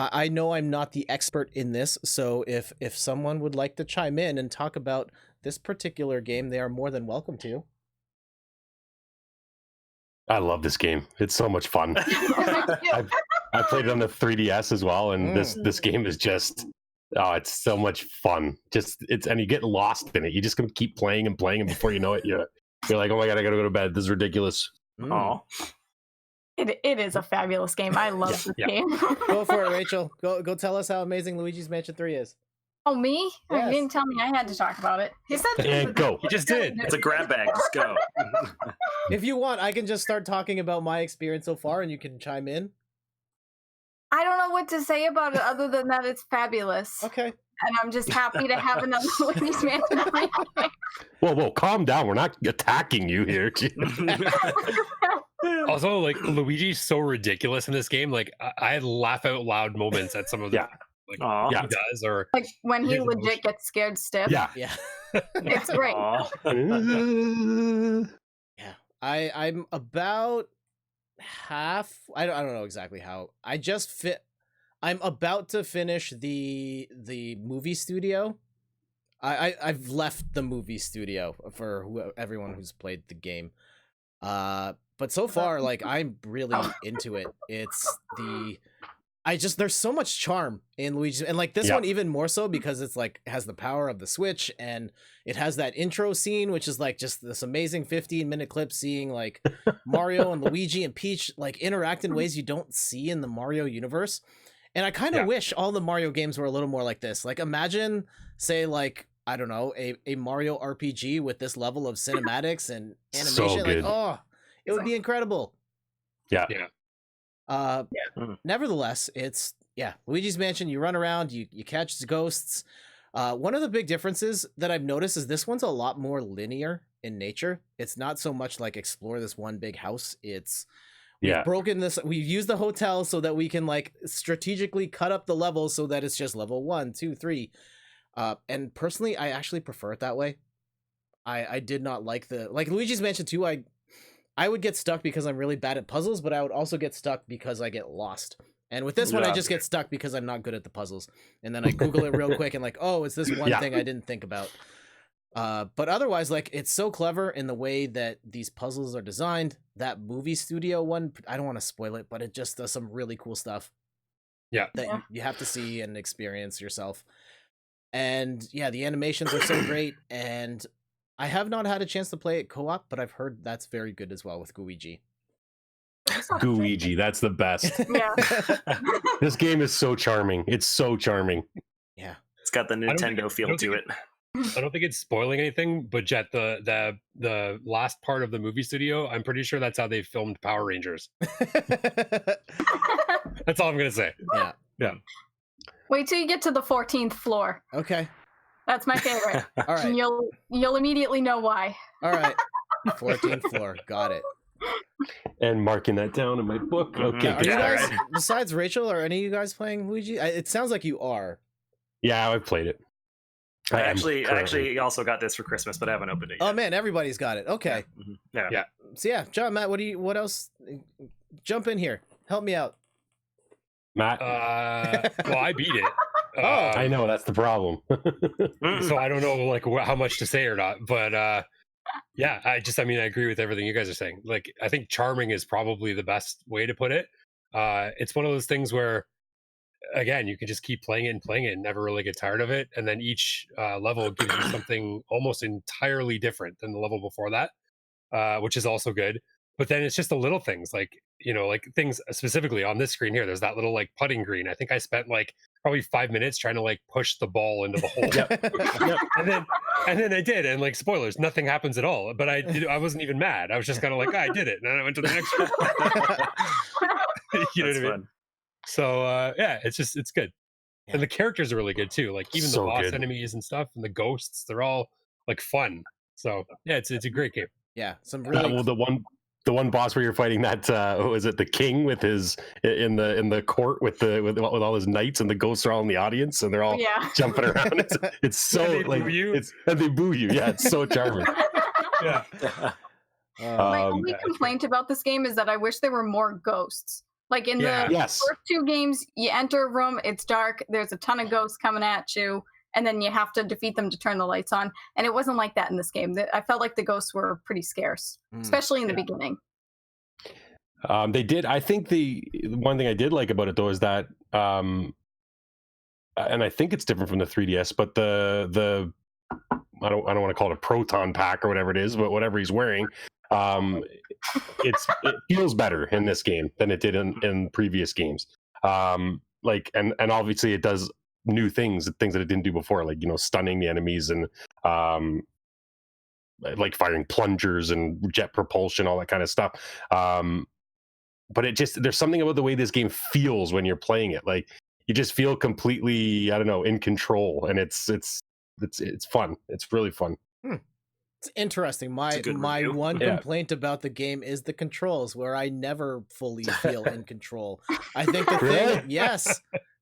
I know I'm not the expert in this, so if someone would like to chime in and talk about this particular game, they are more than welcome to. I love this game. It's so much fun. I played it on the 3DS as well, and this game is just it's so much fun. And you get lost in it. You just gonna keep playing and playing, and before you know it, you're like, oh my god, I gotta go to bed. This is ridiculous. Oh. It is a fabulous game. I love this game. Go for it, Rachel. Go tell us how amazing Luigi's Mansion 3 is. Oh, me? Yes. You didn't tell me I had to talk about it. He said And go. He just did. It's a grab bag. Just go. If you want, I can just start talking about my experience so far, and you can chime in. I don't know what to say about it other than that it's fabulous. Okay. And I'm just happy to have another Luigi's Mansion. Whoa, calm down. We're not attacking you here. Also, like, Luigi's so ridiculous in this game. Like, I laugh out loud moments at some of the he does, or like when he legit gets scared stiff. Yeah. It's great. Yeah. I'm about half. I don't know exactly how. I'm about to finish the movie studio. I've left the movie studio for everyone who's played the game. But so far, like, I'm really into it. There's so much charm in Luigi's, and like this one even more so because it's like has the power of the Switch, and it has that intro scene, which is like just this amazing 15-minute clip seeing like Mario and Luigi and Peach like interact in ways you don't see in the Mario universe. And I kind of wish all the Mario games were a little more like this. Like, imagine, say, like, I don't know, a Mario RPG with this level of cinematics and animation. So good. Like, it would be incredible. Yeah. Nevertheless, it's Luigi's Mansion. You run around, you catch ghosts. One of the big differences that I've noticed is this one's a lot more linear in nature. It's not so much like explore this one big house. We've used the hotel so that we can like strategically cut up the levels so that it's just level 1, 2, 3. And personally, I actually prefer it that way. I did not like Luigi's Mansion 2. I would get stuck because I'm really bad at puzzles, but I would also get stuck because I get lost. And with this one, I just get stuck because I'm not good at the puzzles. And then I Google it real quick and like, oh, it's this one thing I didn't think about. But otherwise, like, it's so clever in the way that these puzzles are designed. That movie studio one, I don't want to spoil it, but it just does some really cool stuff. That you have to see and experience yourself. And the animations are so great. And I have not had a chance to play it co-op, but I've heard that's very good as well with Luigi. Luigi, that's the best. Yeah. This game is so charming. It's so charming. Yeah. It's got the Nintendo feel to it. I don't think it's spoiling anything, but Jet, the last part of the movie studio, I'm pretty sure that's how they filmed Power Rangers. That's all I'm gonna say. Yeah. Wait till you get to the 14th floor. Okay. That's my favorite. All right. And you'll immediately know why. All right. 14th floor. Got it. And marking that down in my book. Okay. Are you guys, besides Rachel, are any of you guys playing Luigi? It sounds like you are. Yeah, I've played it. I actually also got this for Christmas, but I haven't opened it yet. Oh man, everybody's got it. Okay. Yeah. So John, Matt, what else? Jump in here. Help me out. Matt? Well, I beat it. I know, that's the problem. So I don't know like how much to say or not, but I agree with everything you guys are saying. Like, I think charming is probably the best way to put it. It's one of those things where, again, you can just keep playing it and never really get tired of it. And then each level gives you something almost entirely different than the level before that, which is also good. But then it's just the little things, like, like things specifically on this screen here. There's that little like putting green. I think I spent like probably 5 minutes trying to like push the ball into the hole. And then I did, and like, spoilers, nothing happens at all. But I wasn't even mad. I was just kind of like, I did it, and then I went to the next one. You know what I mean? So it's good. Yeah. And the characters are really good too. Like, even the boss enemies and stuff, and the ghosts, they're all like fun. So it's a great game. Yeah, some really the one boss where you're fighting that was it the king with his in the court with all his knights, and the ghosts are all in the audience and they're all jumping around. It's so and they boo you. Yeah, it's so charming. My only complaint about this game is that I wish there were more ghosts. Like in Yeah. the Yes. first 2 games, you enter a room, it's dark, there's a ton of ghosts coming at you, and then you have to defeat them to turn the lights on. And it wasn't like that in this game. I felt like the ghosts were pretty scarce, especially in the beginning. They did. I think the one thing I did like about it though is that, and I think it's different from the 3DS, but the I don't want to call it a proton pack or whatever it is, but whatever he's wearing, it feels better in this game than it did in previous games. Like and obviously it does new things that it didn't do before, like stunning the enemies and like firing plungers and jet propulsion, all that kind of stuff. But there's something about the way this game feels when you're playing it. Like you just feel completely, I don't know, in control, and it's fun. It's really fun. It's interesting. My one complaint about the game is the controls, where I never fully feel in control. I think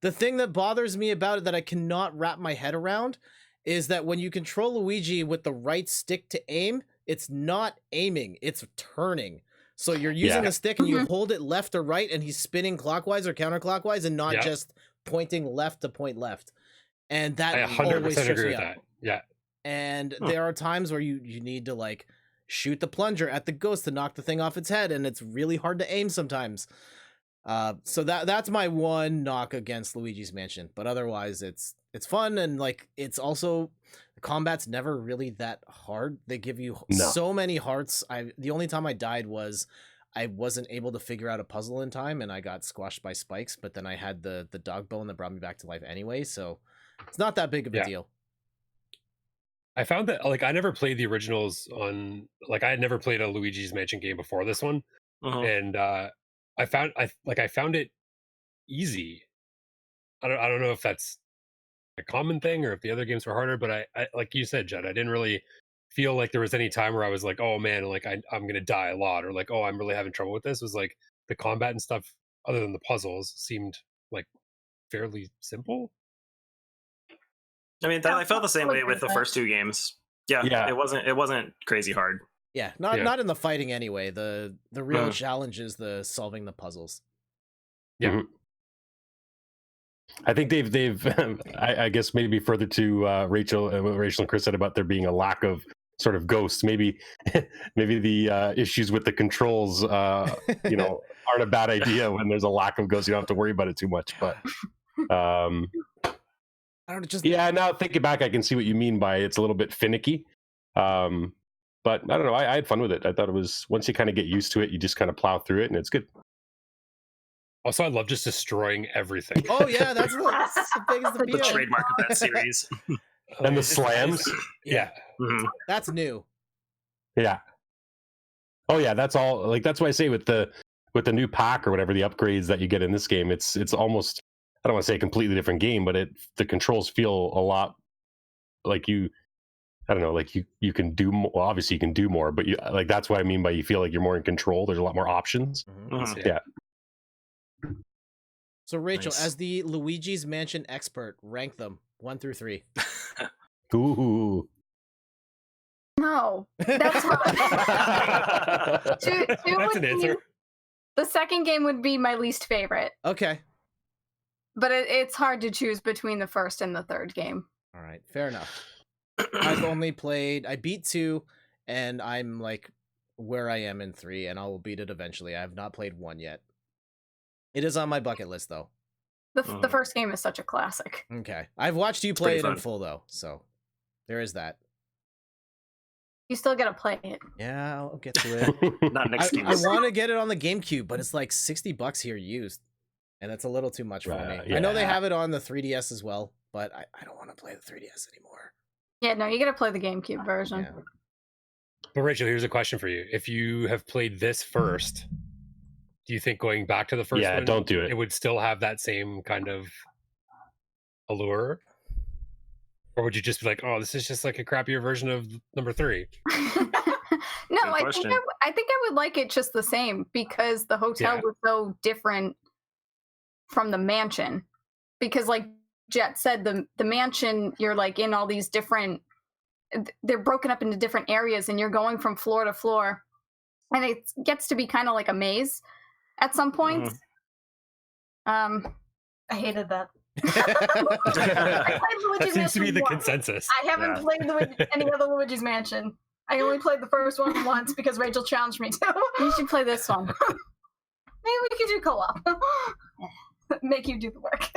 the thing that bothers me about it that I cannot wrap my head around is that when you control Luigi with the right stick to aim, it's not aiming, it's turning. So you're using the stick and you hold it left or right, and he's spinning clockwise or counterclockwise and not just pointing left to point left. And that I 100% always trips agree me with up. that. Yeah. And there are times where you need to like shoot the plunger at the ghost to knock the thing off its head, and it's really hard to aim sometimes. So that's my one knock against Luigi's Mansion. But otherwise it's fun, and like it's also the combat's never really that hard. They give you so many hearts. The only time I died was I wasn't able to figure out a puzzle in time and I got squashed by spikes, but then I had the dog bone that brought me back to life anyway, so it's not that big of a deal. I found that like I never played the originals on, like I had never played a Luigi's Mansion game before this one, and I found it easy. I don't know if that's a common thing or if the other games were harder, but I like you said, Judd, I didn't really feel like there was any time where I was like, oh man, like I'm gonna die a lot, or like, oh, I'm really having trouble with this. It was like the combat and stuff, other than the puzzles, seemed like fairly simple. I mean, I felt the same way with the first 2 games. Yeah. It wasn't crazy hard. Yeah, not in the fighting anyway. The real challenge is the solving the puzzles. Yeah. Mm-hmm. I think they've I guess maybe further to Rachel and Chris said about there being a lack of sort of ghosts. Maybe the issues with the controls aren't a bad idea when there's a lack of ghosts. You don't have to worry about it too much. But I don't know, just now thinking back, I can see what you mean by it's a little bit finicky. But I don't know. I had fun with it. I thought it was, once you kind of get used to it, you just kind of plow through it, and it's good. Also, I love just destroying everything. Oh yeah, that's the biggest appeal. The trademark of that series. And the slams. Yeah. Mm-hmm. That's new. Yeah. Oh yeah, that's all. Like that's why I say with the new pack or whatever, the upgrades that you get in this game, it's almost, I don't want to say a completely different game, but the controls feel a lot like I don't know, like you can do more. Well, obviously you can do more, but you like, that's what I mean by you feel like you're more in control. There's a lot more options. Mm-hmm. Yeah. So Rachel, as the Luigi's Mansion expert, rank them 1 through 3. Ooh. No, that's not. Two That's an answer. The second game would be my least favorite. Okay. But it's hard to choose between the first and the third game. All right, fair enough. I beat 2, and I'm like where I am in 3, and I will beat it eventually. I have not played 1 yet. It is on my bucket list, though. The first game is such a classic. Okay. I've watched you play it in full, though, so there is that. You still gotta play it. Yeah, I'll get to it. Not next I want to get it on the GameCube, but it's like $60 here used, and that's a little too much for me. Yeah. I know they have it on the 3DS as well, but I don't want to play the 3DS anymore. Yeah, no, you gotta play the GameCube version. Yeah. But Rachel, here's a question for you. If you have played this first, do you think going back to the first one, don't do it. It would still have that same kind of allure? Or would you just be like, oh, this is just like a crappier version of number 3? No, I think I would like it just the same, because the hotel was so different from the mansion. Because like Jet said, the mansion, you're like in all these different, they're broken up into different areas, and you're going from floor to floor, and it gets to be kind of like a maze at some points. I hated that. That seems to be the consensus. I haven't played any other Luigi's Mansion. I only played the first one once because Rachel challenged me to. You should play this one. Maybe we could do co-op. Make you do the work.